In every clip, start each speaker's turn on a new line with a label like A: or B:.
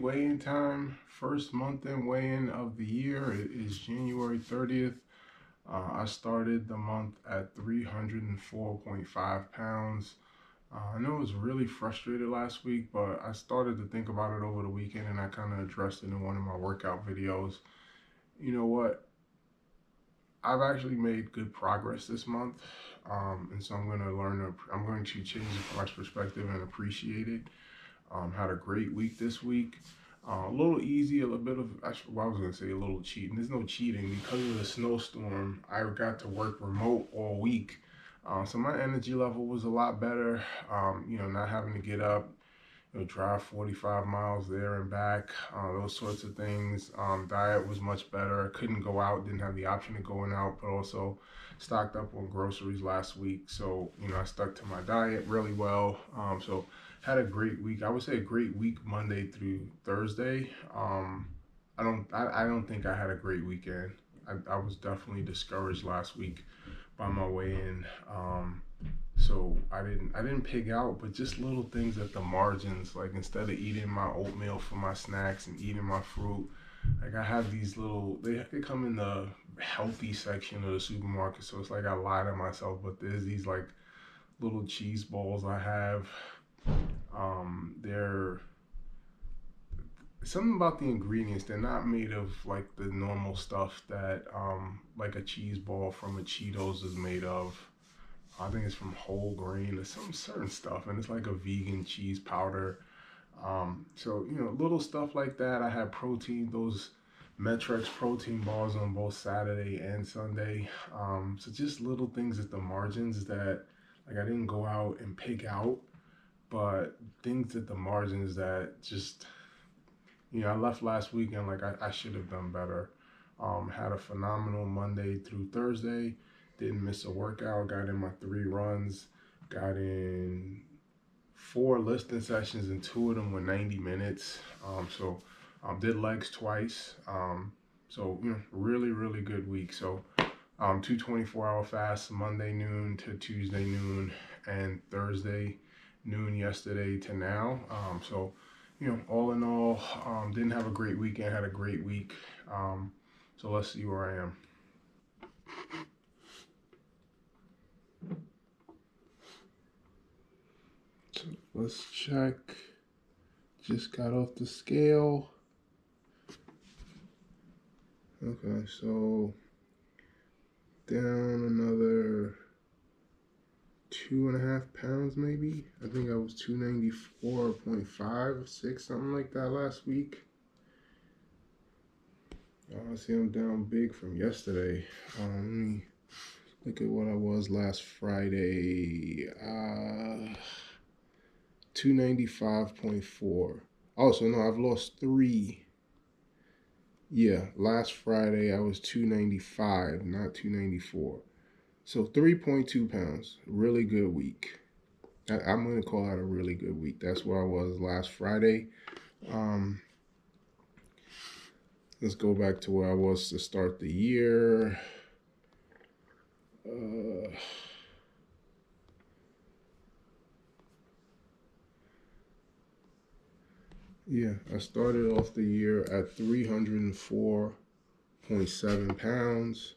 A: weigh-in time. First month-in weigh-in of the year. It is January 30th. I started the month at 304.5 pounds. I know I was really frustrated last week, but I started to think about it over the weekend and I kind of addressed it in one of my workout videos. You know what? I've actually made good progress this month. And so I'm going to change my perspective and appreciate it. Had a great week this week. A little easy, a little bit of, actually, well, I was going to say a little cheating. There's no cheating because of the snowstorm. I got to work remote all week. So my energy level was a lot better. Not having to get up, drive 45 miles there and back, those sorts of things. Diet was much better. Couldn't go out, didn't have the option of going out, but also stocked up on groceries last week. So, I stuck to my diet really well. So had a great week. I would say a great week Monday through Thursday. I don't think I had a great weekend. I was definitely discouraged last week by my weigh-in. So I didn't pig out, but just little things at the margins. Like instead of eating my oatmeal for my snacks and eating my fruit, like I have these little, they come in the healthy section of the supermarket. So it's like I lie to myself, but there's these like little cheese balls I have. They're something about the ingredients. They're not made of like the normal stuff that like a cheese ball from a Cheetos is made of. I think it's from whole grain or some certain stuff, and it's like a vegan cheese powder. So little stuff like that. I had protein, those Metrex protein bars on both Saturday and Sunday. So just little things at the margins that like I didn't go out and pick out, but things at the margins that just I left last weekend like I should have done better. Had a phenomenal Monday through Thursday. Didn't miss a workout. Got in my 3 runs. Got in 4 lifting sessions, and 2 of them were 90 minutes. Did legs twice. Really, really good week. So 2 24-hour fasts, Monday noon to Tuesday noon, and Thursday noon yesterday to now. All in all, didn't have a great weekend, had a great week. So let's see where I am. So let's check. Just got off the scale. Okay, so down another 2.5 pounds maybe. I think I was 294.5, 6, something like that last week. I see I'm down big from yesterday. Let me look at what I was last Friday. 295.4. Oh, so no, I've lost 3. Yeah, last Friday I was 295, not 294. So 3.2 pounds. Really good week. I'm going to call that a really good week. That's where I was last Friday. Let's go back to where I was to start the year. I started off the year at 304.7 pounds.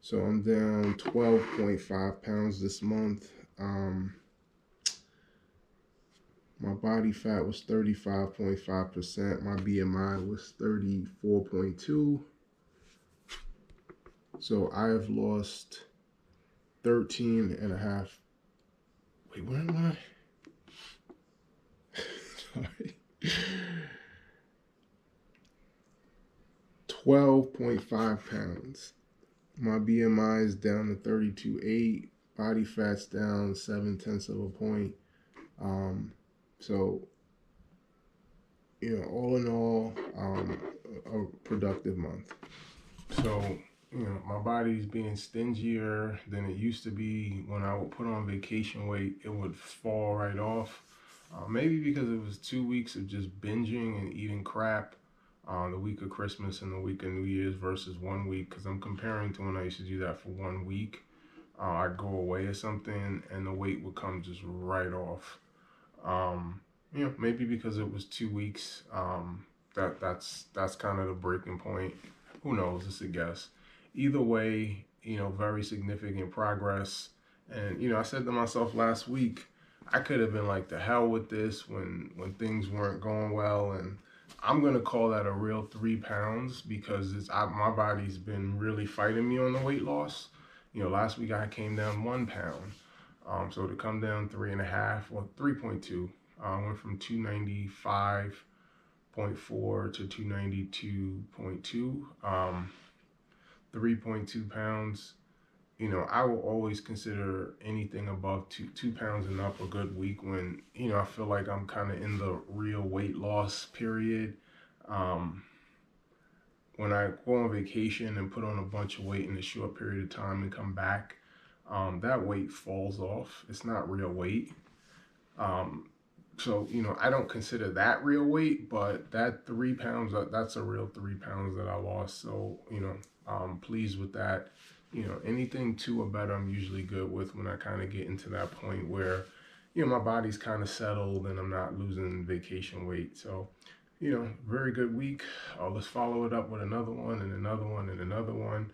A: So I'm down 12.5 pounds this month. My body fat was 35.5%. My BMI was 34.2. So I've lost 13.5. Wait, where am I? Sorry. 12.5 pounds. My BMI is down to 32.8. Body fat's down 0.7 of a point. All in all, a productive month. So, my body's being stingier than it used to be. When I would put on vacation weight, it would fall right off. Maybe because it was 2 weeks of just binging and eating crap. The week of Christmas and the week of New Year's versus 1 week, because I'm comparing to when I used to do that for 1 week. I'd go away or something and the weight would come just right off. Maybe because it was 2 weeks. that's kind of the breaking point. Who knows? It's a guess. Either way, very significant progress. And I said to myself last week, I could have been like, the hell with this when things weren't going well, and I'm gonna call that a real 3 pounds because my body's been really fighting me on the weight loss. Last week I came down 1 pound. So to come down 3.5 or 3.2, went from 295.4 to 292.2, 3.2 pounds. I will always consider anything above 2 pounds and up a good week when, I feel like I'm kind of in the real weight loss period. Um, when I go on vacation and put on a bunch of weight in a short period of time and come back, that weight falls off. It's not real weight. Um, so, I don't consider that real weight, but that 3 pounds, that's a real 3 pounds that I lost. So, I'm pleased with that. Anything two or better, I'm usually good with when I kind of get into that point where, my body's kind of settled and I'm not losing vacation weight. So, very good week. Let's follow it up with another one and another one and another one.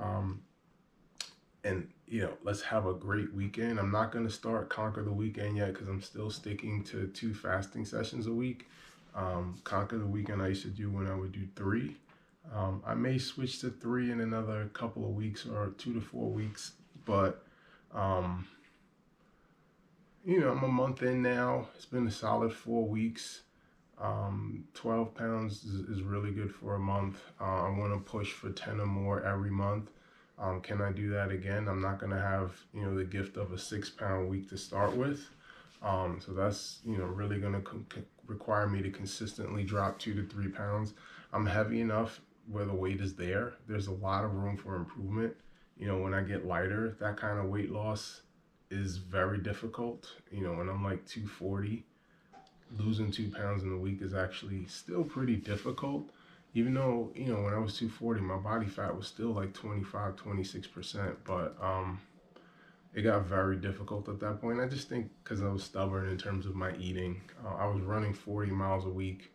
A: Um, and let's have a great weekend. I'm not going to start Conquer the Weekend yet because I'm still sticking to 2 fasting sessions a week. Conquer the Weekend I used to do when I would do 3. I may switch to 3 in another couple of weeks or 2 to 4 weeks, but um, I'm a month in now. It's been a solid 4 weeks. 12 pounds is really good for a month. I want to push for 10 or more every month. Can I do that again? I'm not going to have, the gift of a 6 pound week to start with. So that's, really going to require me to consistently drop 2 to 3 pounds. I'm heavy enough where the weight is there. There's a lot of room for improvement. When I get lighter, that kind of weight loss is very difficult. When I'm like 240, losing 2 pounds in a week is actually still pretty difficult. Even though, when I was 240, my body fat was still like 25, 26%, but it got very difficult at that point. I just think because I was stubborn in terms of my eating. I was running 40 miles a week.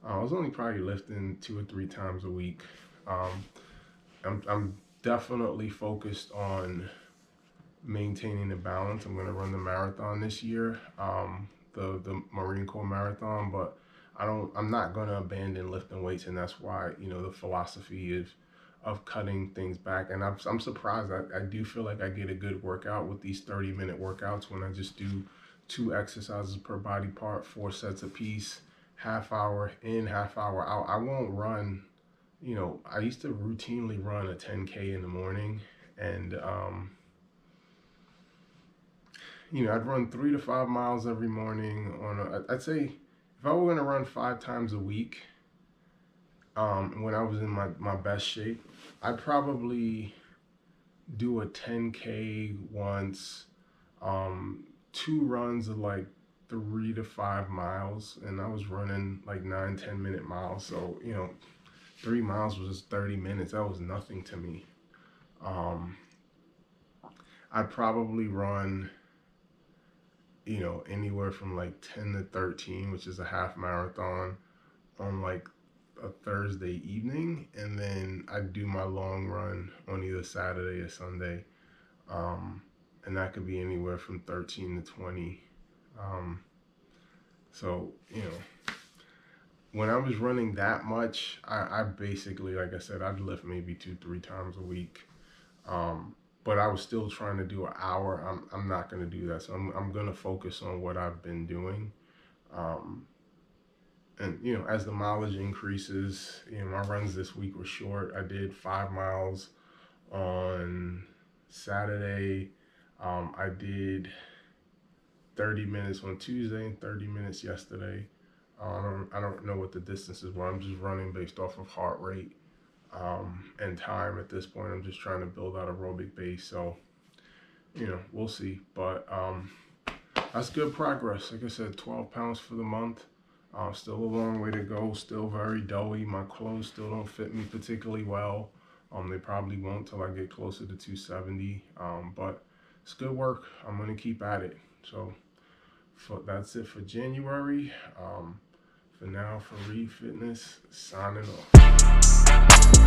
A: I was only probably lifting 2 or 3 times a week. I'm definitely focused on maintaining the balance. I'm going to run the marathon this year, the Marine Corps Marathon, but I'm not going to abandon lifting weights, and that's why, the philosophy of cutting things back. And I'm surprised. I do feel like I get a good workout with these 30-minute workouts when I just do 2 exercises per body part, 4 sets apiece, half hour in, half hour out. I won't run, I used to routinely run a 10K in the morning, and I'd run 3 to 5 miles every morning I'd say if I were going to run 5 times a week, when I was in my best shape, I'd probably do a 10K once, 2 runs of like 3 to 5 miles, and I was running like 9, 10 minute miles. So, 3 miles was just 30 minutes. That was nothing to me. I'd probably run, anywhere from like 10 to 13, which is a half marathon, on like a Thursday evening, and then I do my long run on either Saturday or Sunday, and that could be anywhere from 13 to 20. So when I was running that much, I basically, like I said, I'd lift maybe 2, 3 times a week. But I was still trying to do an hour. I'm not going to do that. So I'm going to focus on what I've been doing. And, as the mileage increases, my runs this week were short. I did 5 miles on Saturday. I did 30 minutes on Tuesday and 30 minutes yesterday. I don't know what the distances were. I'm just running based off of heart rate. And time at this point. I'm just trying to build out aerobic base. So, we'll see. But that's good progress. Like I said, 12 pounds for the month. Still a long way to go. Still very doughy. My clothes still don't fit me particularly well. They probably won't till I get closer to 270. But it's good work. I'm going to keep at it. So that's it for January. For now, for Reed Fitness, signing off.